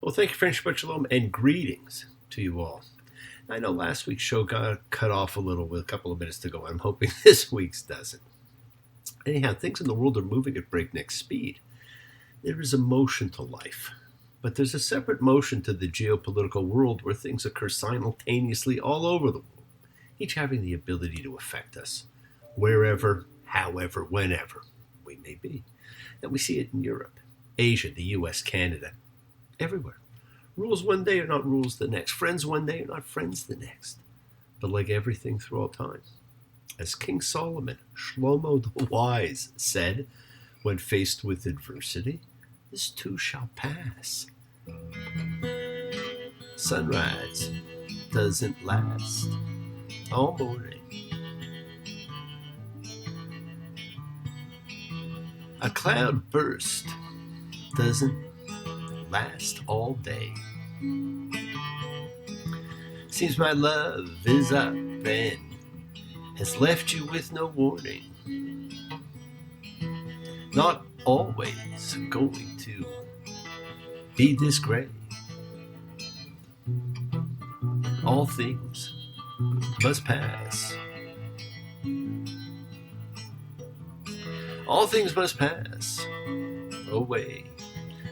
Well, thank you, friends, Shabbat Shalom, and greetings to you all. I know last week's show got cut off a little with a couple of minutes to go. I'm hoping this week's doesn't. Anyhow, things in the world are moving at breakneck speed. There is a motion to life, but there's a separate motion to the geopolitical world where things occur simultaneously all over the world, each having the ability to affect us, wherever, however, whenever we may be. And we see it in Europe, Asia, the US, Canada, everywhere. Rules one day are not rules the next. Friends one day are not friends the next. But like everything through all time, as King Solomon, Shlomo the Wise, said when faced with adversity, this too shall pass. Sunrise doesn't last all morning. A cloud burst doesn't last all day. Seems my love is up and has left you with no warning. Not always going to be this gray. All things must pass. All things must pass away.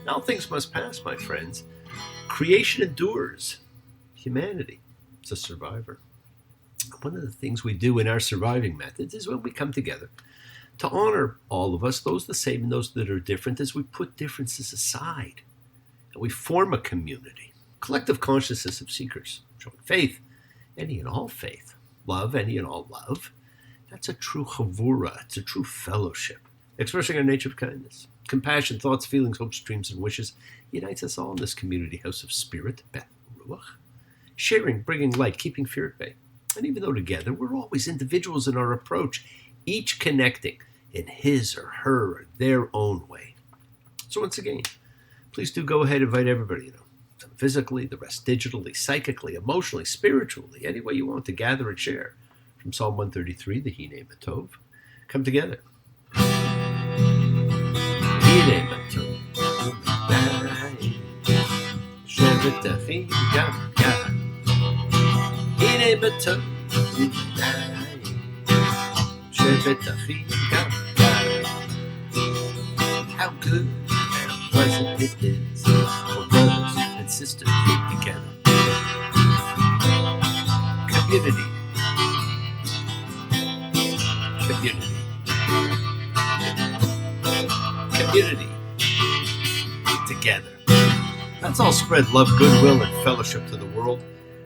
All things must pass, my friends. Creation endures. Humanity is a survivor. One of the things we do in our surviving methods is when we come together to honor all of us, those the same and those that are different, as we put differences aside and we form a community, collective consciousness of seekers, showing faith, any and all faith, love, any and all love. That's a true chavura. It's a true fellowship, expressing our nature of kindness. Compassion, thoughts, feelings, hopes, dreams, and wishes unites us all in this community house of spirit, Beth Ruach. Sharing, bringing light, keeping fear at bay. And even though together, we're always individuals in our approach, each connecting in his or her or their own way. So once again, please do go ahead and invite everybody, some physically, the rest digitally, psychically, emotionally, spiritually, any way you want to gather and share. From Psalm 133, the Hine Matov, come together. Hine Matov, Shevet Achim Gam Gam. Hine Matov, Shevet Achim Gam Gam. How good and pleasant it is for brothers and sisters be together. Community. Community. Together. Let's all spread love, goodwill, and fellowship to the world.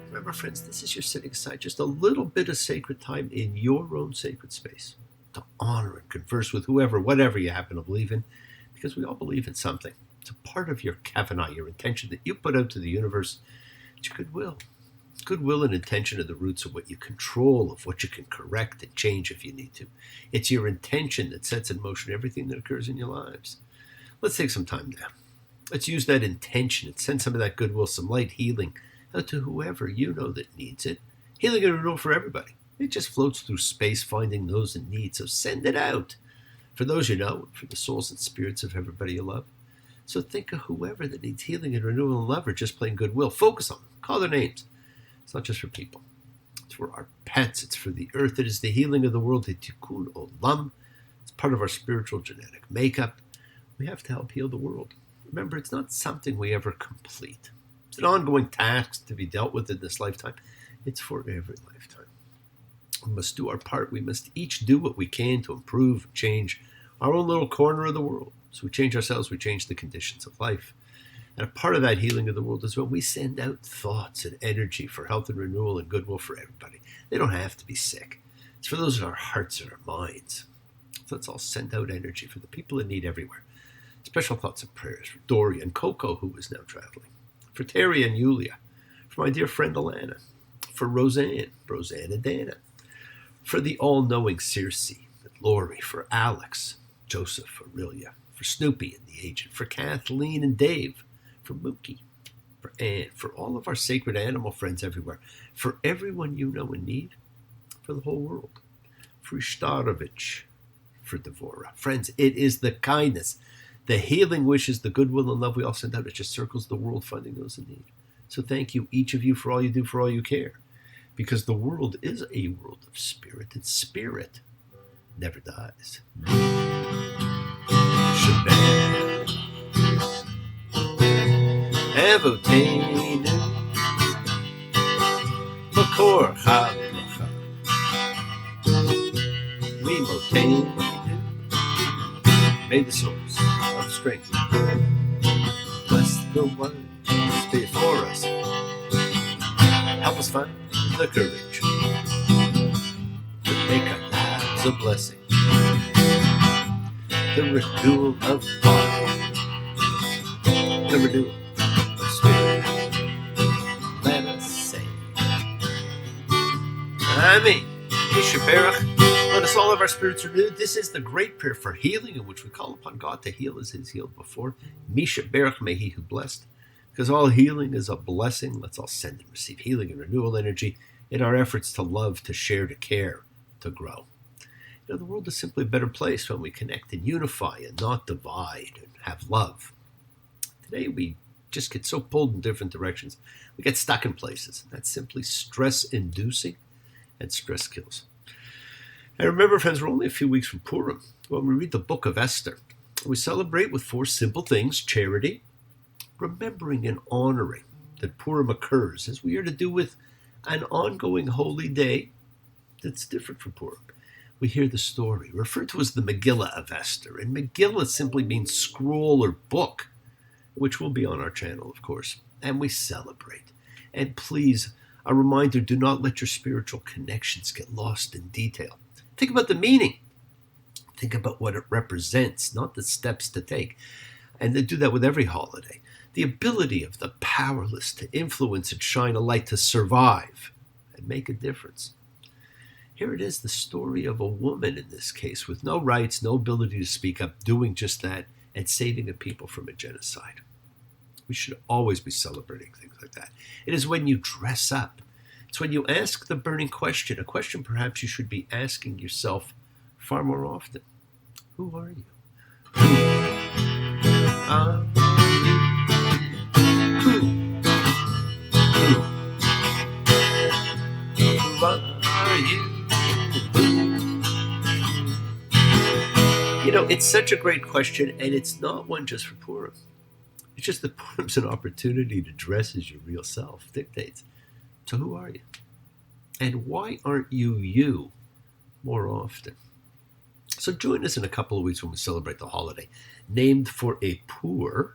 Remember, friends, this is your setting aside just a little bit of sacred time in your own sacred space to honor and converse with whoever, whatever you happen to believe in, because we all believe in something. It's a part of your kavanah, your intention that you put out to the universe. It's your goodwill. Goodwill and intention are the roots of what you control, of what you can correct and change if you need to. It's your intention that sets in motion everything that occurs in your lives. Let's take some time now. Let's use that intention and send some of that goodwill, some light healing out to whoever you know that needs it. Healing and renewal for everybody. It just floats through space, finding those in need. So send it out for those you know, for the souls and spirits of everybody you love. So think of whoever that needs healing and renewal and love, or just plain goodwill. Focus on them. Call their names. It's not just for people. It's for our pets. It's for the earth. It is the healing of the world, the tikkun olam. It's part of our spiritual genetic makeup. We have to help heal the world. Remember, it's not something we ever complete. It's an ongoing task to be dealt with in this lifetime. It's for every lifetime. We must do our part. We must each do what we can to improve, change our own little corner of the world. So we change ourselves, we change the conditions of life. And a part of that healing of the world is when we send out thoughts and energy for health and renewal and goodwill for everybody. They don't have to be sick. It's for those in our hearts and our minds. So let's all send out energy for the people in need everywhere. Special thoughts and prayers for Dory and Coco, who is now traveling. For Terry and Yulia. For my dear friend Alana. For Roseanne and Dana. For the all-knowing Circe and Lori. For Alex, Joseph, Aurelia. For Snoopy and the agent. For Kathleen and Dave. For Mookie, for Anne, for all of our sacred animal friends everywhere, for everyone you know in need, for the whole world, for Ishtarovich, for Devora. Friends, it is the kindness The healing wishes, the goodwill and love we all send out, it just circles the world finding those in need. So thank you, each of you, for all you do, for all you care. Because the world is a world of spirit, and spirit never dies. Shabbat. Avoteinu. Makor ha-bracha. Limotenu. May the source of strength bless the one before us. Help us find the courage to make our lives a blessing. The renewal of body, the renewal of spirit. Let us say, Amen. Yishaberach. Let us all have our spirits renewed. This is the great prayer for healing, in which we call upon God to heal as He's healed before. Misha Berach, may He who blessed. Because all healing is a blessing. Let's all send and receive healing and renewal energy in our efforts to love, to share, to care, to grow. You know, the world is simply a better place when we connect and unify and not divide and have love. Today we just get so pulled in different directions. We get stuck in places. That's simply stress-inducing, and stress kills. And remember, friends, we're only a few weeks from Purim. When we read the book of Esther, we celebrate with 4 simple things: charity, remembering and honoring that Purim occurs, as we are to do with an ongoing holy day that's different from Purim. We hear the story, referred to as the Megillah of Esther. And Megillah simply means scroll or book, which will be on our channel, of course. And we celebrate. And please, a reminder, do not let your spiritual connections get lost in detail. Think about the meaning. Think about what it represents, not the steps to take. And they do that with every holiday. The ability of the powerless to influence and shine a light, to survive and make a difference. Here it is, the story of a woman in this case, with no rights, no ability to speak up, doing just that, and saving a people from a genocide. We should always be celebrating things like that. It is when you dress up. It's when you ask the burning question, a question perhaps you should be asking yourself far more often. Who are you? Who are you? You know, it's such a great question, and it's not one just for Purim. It's just that Purim's an opportunity to dress as your real self dictates. So who are you? And why aren't you you more often? So join us in a couple of weeks when we celebrate the holiday, named for a pur,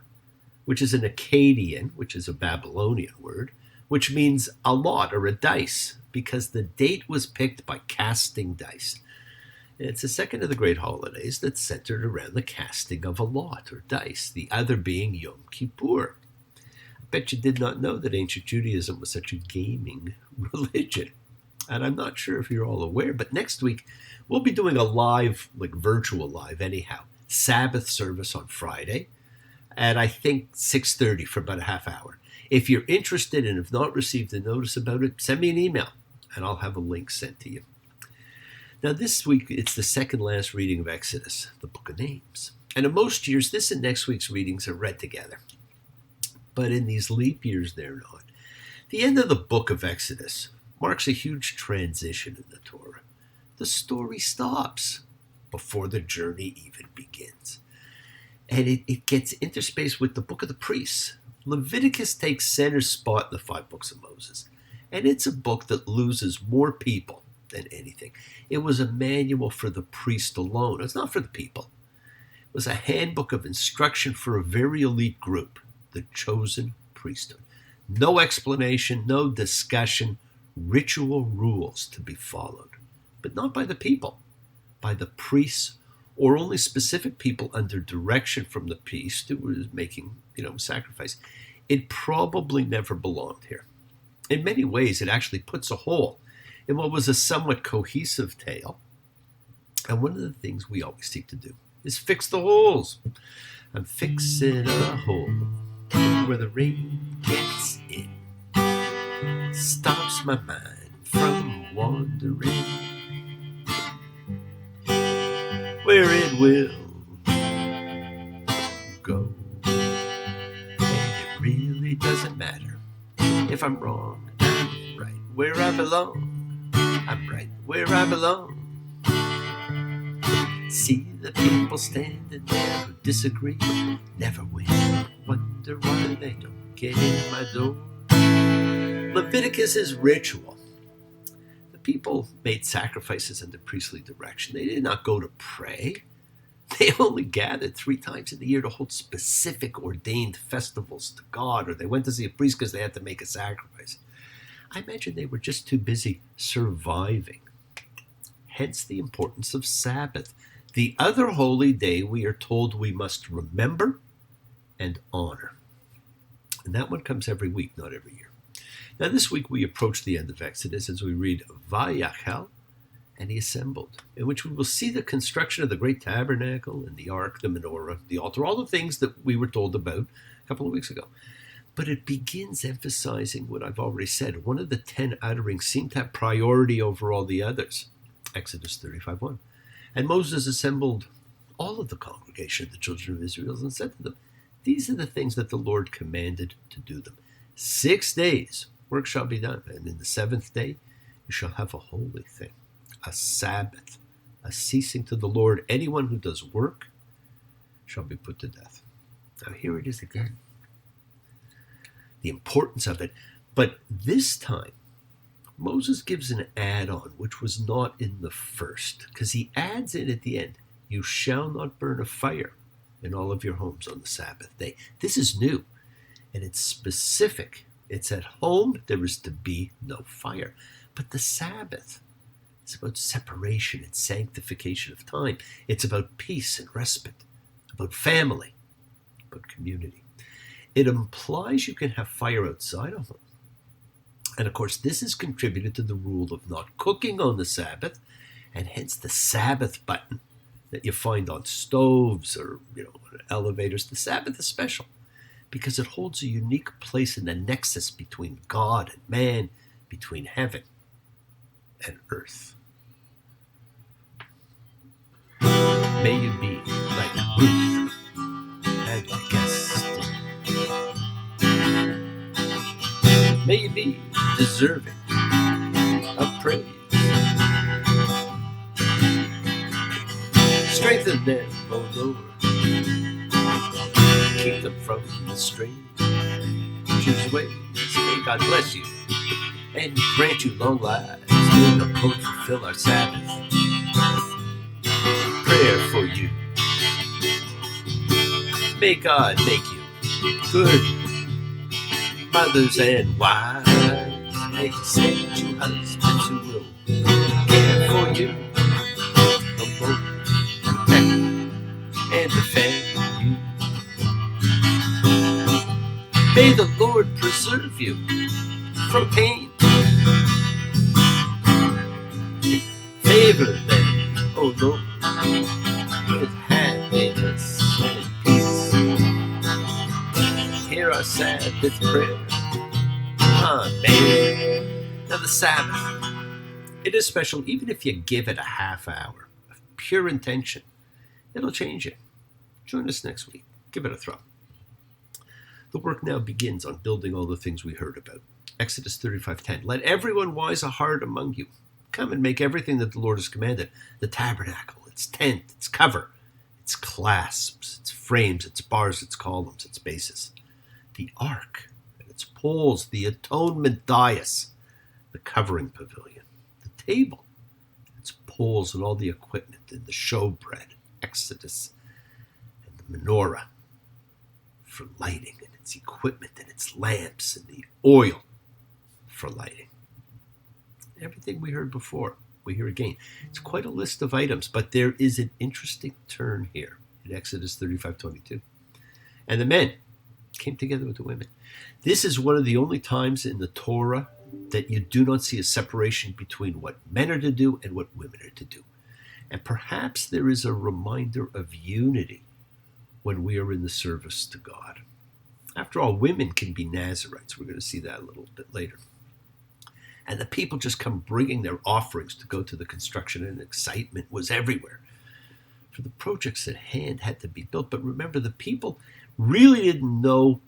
which is an Akkadian, which is a Babylonian word, which means a lot or a dice, because the date was picked by casting dice. And it's the second of the great holidays that's centered around the casting of a lot or dice, the other being Yom Kippur. I bet you did not know that ancient Judaism was such a gaming religion. And I'm not sure if you're all aware, but next week we'll be doing a live, like virtual live anyhow, Sabbath service on Friday at I think 6:30 for about a half hour. If you're interested and have not received a notice about it, send me an email and I'll have a link sent to you. Now this week it's the second last reading of Exodus, the Book of Names. And in most years, this and next week's readings are read together. But in these leap years, they're not. The end of the book of Exodus marks a huge transition in the Torah. The story stops before the journey even begins. And it gets interspaced with the book of the priests. Leviticus takes center spot in the 5 books of Moses. And it's a book that loses more people than anything. It was a manual for the priest alone. It's not for the people. It was a handbook of instruction for a very elite group, the chosen priesthood. No explanation, no discussion, ritual rules to be followed. But not by the people, by the priests, or only specific people under direction from the priest who was making, sacrifice. It probably never belonged here. In many ways, it actually puts a hole in what was a somewhat cohesive tale. And one of the things we always seek to do is fix the holes. I'm fixing a hole where the rain gets in, stops my mind from wandering, where it will doesn't matter if I'm wrong. I'm right where I belong. I'm right where I belong. See the people standing there who disagree, never win. Wonder why they don't get in my door. Leviticus is ritual. The people made sacrifices under priestly direction. They did not go to pray. They only gathered 3 times in the year to hold specific ordained festivals to God, or they went to see a priest because they had to make a sacrifice. I imagine they were just too busy surviving. Hence the importance of Sabbath. The other holy day we are told we must remember and honor. And that one comes every week, not every year. Now this week we approach the end of Exodus as we read Vayachal, and he assembled, in which we will see the construction of the great tabernacle and the ark, the menorah, the altar, all the things that we were told about a couple of weeks ago. But it begins emphasizing what I've already said. One of the 10 utterings seemed to have priority over all the others. Exodus 35:1. And Moses assembled all of the congregation of the children of Israel and said to them, these are the things that the Lord commanded to do them. 6 days work shall be done, and in the 7th day you shall have a holy thing, a Sabbath, a ceasing to the Lord. Anyone who does work shall be put to death. Now here it is again. The importance of it. But this time, Moses gives an add-on, which was not in the first, because he adds in at the end, you shall not burn a fire in all of your homes on the Sabbath day. This is new, and it's specific. It's at home, there is to be no fire. But the Sabbath is about separation and sanctification of time. It's about peace and respite, about family, about community. It implies you can have fire outside a home. And of course, this has contributed to the rule of not cooking on the Sabbath, and hence the Sabbath button that you find on stoves or elevators. The Sabbath is special because it holds a unique place in the nexus between God and man, between heaven and earth. May you be like Ruth and like Esther. May you be deserving of praise. Strengthen them, O Lord. Keep them from the strange ways. May God bless you and grant you long lives. May the Lord fulfill our Sabbath. Prayer for you. May God make you good mothers and wives. May He send you husbands who will care for you, promote, protect, and defend you. May the Lord preserve you from pain. Favor them, O Lord, with happiness and peace. Hear our Sabbath prayer. Amen. Now the Sabbath, it is special even if you give it a half hour of pure intention. It'll change you. Join us next week. Give it a throw. The work now begins on building all the things we heard about. Exodus 35:10. Let everyone wise of heart among you come and make everything that the Lord has commanded. The tabernacle, its tent, its cover, its clasps, its frames, its bars, its columns, its bases. The ark and its poles, the atonement dais, the covering pavilion, the table, its poles and all the equipment, and the showbread, Exodus, and the menorah for lighting, and its equipment and its lamps, and the oil for lighting. Everything we heard before, we hear again. It's quite a list of items, but there is an interesting turn here in Exodus 35:22. And the men came together with the women. This is one of the only times in the Torah that you do not see a separation between what men are to do and what women are to do. And perhaps there is a reminder of unity when we are in the service to God. After all, women can be Nazarites. We're going to see that a little bit later. And the people just come bringing their offerings to go to the construction, and excitement was everywhere. For the projects at hand had to be built. But remember, the people really didn't know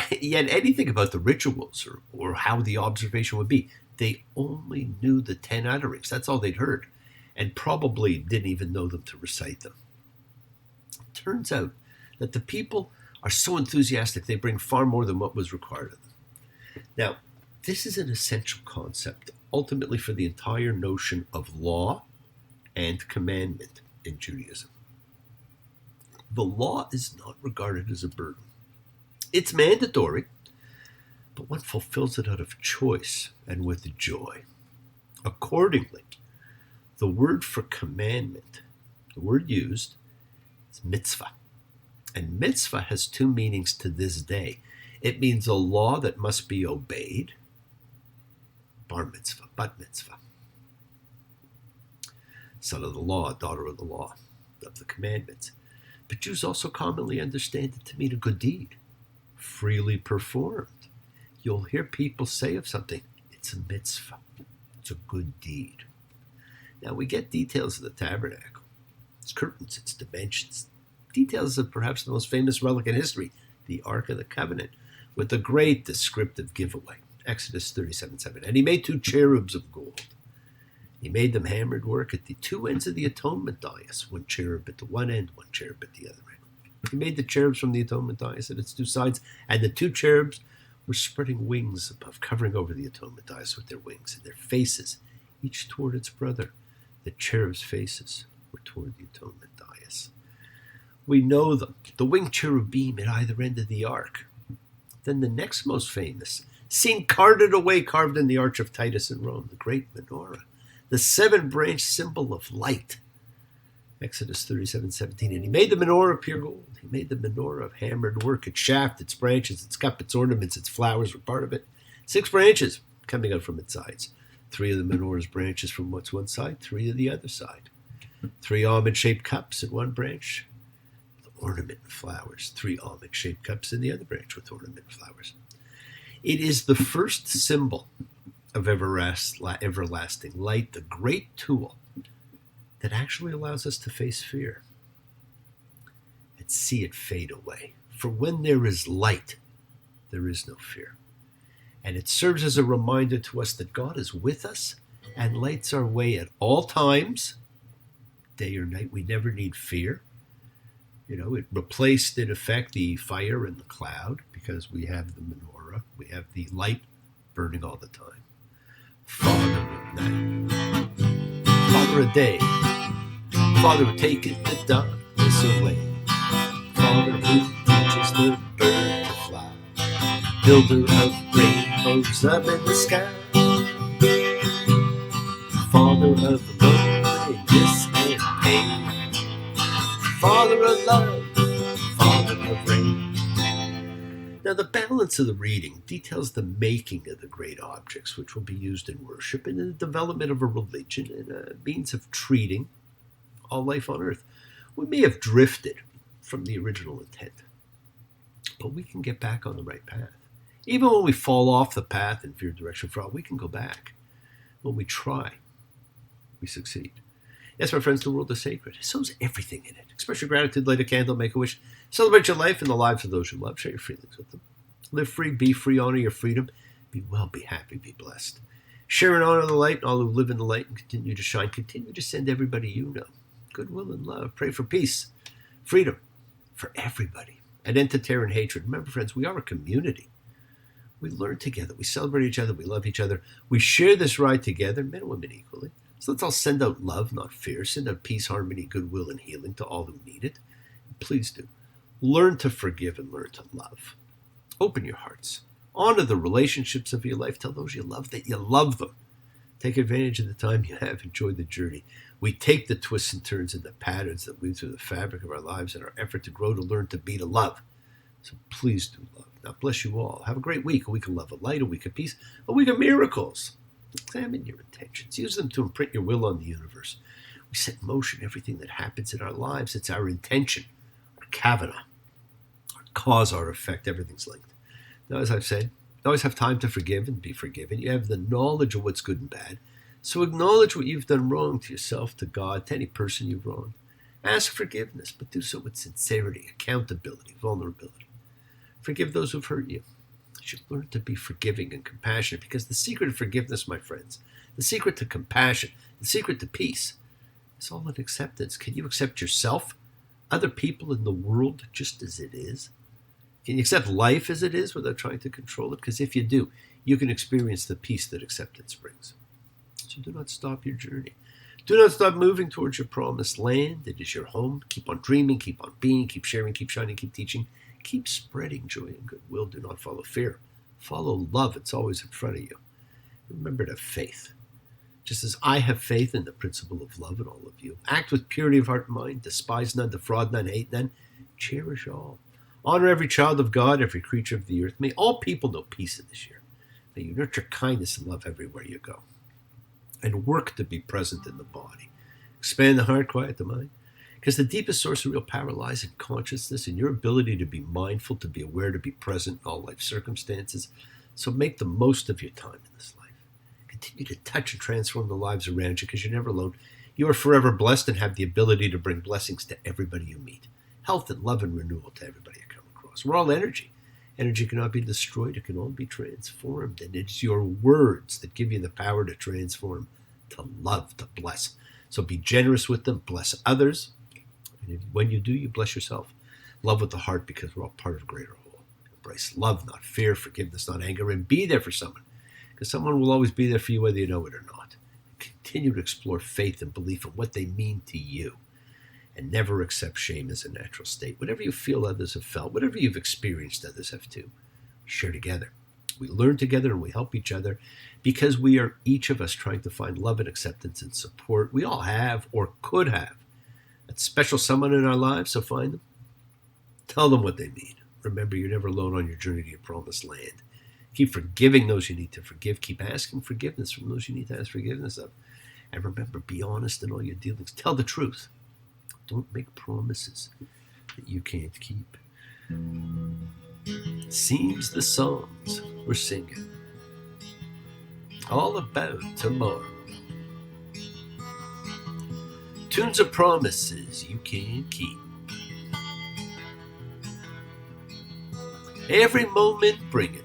Yet anything about the rituals or how the observation would be, they only knew the 10 utterings. That's all they'd heard, and probably didn't even know them to recite them. It turns out that the people are so enthusiastic they bring far more than what was required of them. Now, this is an essential concept, ultimately for the entire notion of law and commandment in Judaism. The law is not regarded as a burden. It's mandatory, but one fulfills it out of choice and with joy. Accordingly, the word for commandment, the word used, is mitzvah. And mitzvah has two meanings to this day. It means a law that must be obeyed, bar mitzvah, bat mitzvah. Son of the law, daughter of the law, of the commandments. But Jews also commonly understand it to mean a good deed, freely performed. You'll hear people say of something, it's a mitzvah, it's a good deed. Now we get details of the tabernacle, its curtains, its dimensions, details of perhaps the most famous relic in history, the Ark of the Covenant, with a great descriptive giveaway, Exodus 37:7. And he made 2 cherubs of gold. He made them hammered work at the 2 ends of the atonement dais, 1 cherub at the one end, 1 cherub at the other end. He made the cherubs from the atonement dais at its 2 sides, and the 2 cherubs were spreading wings above, covering over the atonement dais with their wings, and their faces, each toward its brother. The cherubs' faces were toward the atonement dais. We know them, the winged cherubim at either end of the ark. Then the next most famous, seen carted away, carved in the Arch of Titus in Rome, the great menorah, the 7-branch symbol of light. Exodus 37:17. And he made the menorah of pure gold. He made the menorah of hammered work. Its shaft, its branches, its cup, its ornaments, its flowers were part of it. 6 branches coming out from its sides. 3 of the menorah's branches from what's one side, 3 of the other side. 3 almond-shaped cups in one branch with ornament and flowers. 3 almond-shaped cups in the other branch with ornament and flowers. It is the first symbol of everlasting light, the great tool that actually allows us to face fear and see it fade away. For when there is light, there is no fear. And it serves as a reminder to us that God is with us and lights our way at all times, day or night. We never need fear. It replaced, in effect, the fire and the cloud because we have the menorah. We have the light burning all the time. Father of night, Father of day, Father who taketh the darkness away, Father who teaches the bird to fly, builder of rainbows up in the sky, Father of loneliness and pain, Father of love, Father of rain. Now, the balance of the reading details the making of the great objects which will be used in worship and in the development of a religion and a means of treating all life on earth. We may have drifted from the original intent, but we can get back on the right path. Even when we fall off the path and veer direction for all, we can go back. When we try, we succeed. Yes, my friends, the world is sacred. So is everything in it. Express your gratitude, light a candle, make a wish. Celebrate your life and the lives of those you love. Share your feelings with them. Live free, be free, honor your freedom. Be well, be happy, be blessed. Share and honor the light, and all who live in the light and continue to shine. Continue to send everybody you know goodwill and love. Pray for peace, freedom for everybody. An end to terror and hatred. Remember, friends, we are a community. We learn together. We celebrate each other. We love each other. We share this ride together, men and women equally. So let's all send out love, not fear. Send out peace, harmony, goodwill, and healing to all who need it. Please do. Learn to forgive and learn to love. Open your hearts. Honor the relationships of your life. Tell those you love that you love them. Take advantage of the time you have. Enjoy the journey. We take the twists and turns and the patterns that weave through the fabric of our lives in our effort to grow, to learn, to be, to love. So please do love. Now bless you all. Have a great week. A week of love, a light, a week of peace, a week of miracles. Examine your intentions. Use them to imprint your will on the universe. We set in motion everything that happens in our lives. It's our intention, our kavana, our cause, our effect. Everything's linked. Now, as I've said, you always have time to forgive and be forgiven. You have the knowledge of what's good and bad. So acknowledge what you've done wrong to yourself, to God, to any person you've wronged. Ask forgiveness, but do so with sincerity, accountability, vulnerability. Forgive those who've hurt you. You should learn to be forgiving and compassionate, because the secret of forgiveness, my friends, the secret to compassion, the secret to peace, is all in acceptance. Can you accept yourself, other people in the world just as it is? Can you accept life as it is without trying to control it? Because if you do, you can experience the peace that acceptance brings. So do not stop your journey. Do not stop moving towards your promised land. It is your home. Keep on dreaming, keep on being, keep sharing, keep shining, keep teaching. Keep spreading joy and goodwill. Do not follow fear. Follow love. It's always in front of you. Remember to have faith. Just as I have faith in the principle of love in all of you. Act with purity of heart and mind. Despise none, defraud none, hate none. Cherish all. Honor every child of God, every creature of the earth. May all people know peace in this year. May you nurture kindness and love everywhere you go. And work to be present in the body. Expand the heart, quiet the mind. Because the deepest source of real power lies in consciousness and your ability to be mindful, to be aware, to be present in all life circumstances. So make the most of your time in this life. Continue to touch and transform the lives around you, because you're never alone. You are forever blessed and have the ability to bring blessings to everybody you meet. Health and love and renewal to everybody you come across. We're all energy. Energy cannot be destroyed. It can only be transformed. And it's your words that give you the power to transform, to love, to bless. So be generous with them. Bless others. And when you do, you bless yourself. Love with the heart, because we're all part of a greater whole. Embrace love, not fear, forgiveness, not anger, and be there for someone, because someone will always be there for you whether you know it or not. Continue to explore faith and belief in what they mean to you, and never accept shame as a natural state. Whatever you feel others have felt, whatever you've experienced others have too, we share together. We learn together and we help each other, because we are each of us trying to find love and acceptance and support we all have or could have. That special someone in our lives, so find them. Tell them what they mean. Remember, you're never alone on your journey to your promised land. Keep forgiving those you need to forgive. Keep asking forgiveness from those you need to ask forgiveness of. And remember, be honest in all your dealings. Tell the truth. Don't make promises that you can't keep. Seems the songs we're singing all about tomorrow. Tunes of promises you can't keep. Every moment bringing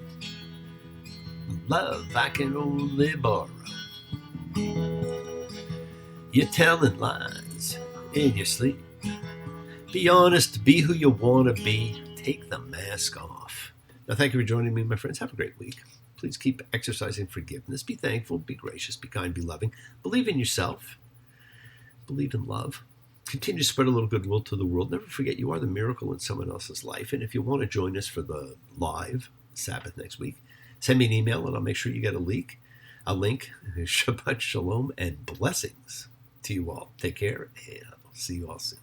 love I can only borrow. You're telling lies in your sleep. Be honest, be who you want to be. Take the mask off. Now, thank you for joining me, my friends. Have a great week. Please keep exercising forgiveness. Be thankful, be gracious, be kind, be loving. Believe in yourself. Believe in love. Continue to spread a little goodwill to the world. Never forget you are the miracle in someone else's life. And if you want to join us for the live Sabbath next week, send me an email and I'll make sure you get a link. Shabbat shalom and blessings to you all. Take care, and I'll see you all soon.